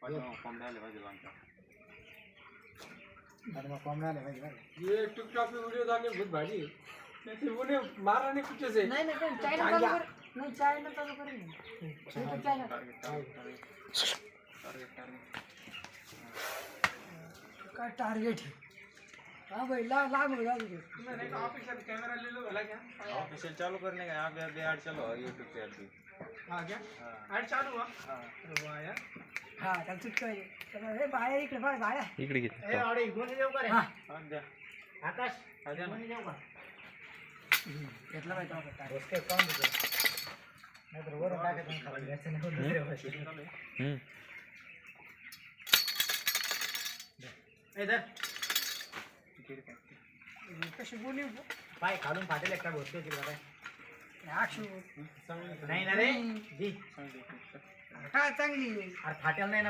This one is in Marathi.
ये टिकटॉक पे वीडियो डालने बहुत भारी है। नहीं उन्हें मारा नहीं कुछ से। नहीं चाइना चालू कर, नहीं चाइना चालू करेंगे। यूट्यूब चैनल का टारगेट है। हाँ भाई लाग हो जाओ। मैंने कहा ऑफिशियल कैमरा ले लो भला क्या? ऑफिशियल चालू करने का यहाँ पे ऐड चलो यूट्यूब पे ऐड भी। हाँ क्या? ऐड चालू हुआ? हाँ। वाह यार। हाँ चल चुप कर। चलो हे बाहेर इकडे बघ बाहेर. इकडे घे. ए अरे इकडे जाऊ का रे? हाँ. आकाश इकडे जाऊ का? घेतला पाहिजे आपण. उसके काम दे. नाही तर वर टाकायचं खाली याचं नको दुसरे भाषे. इधर कशी बोली पाय खालून फाटेल एकटा गोष्ट होती बाबा. ऍक्शन नाही ना रे जी काय चांगली अरे फाटेल नाही ना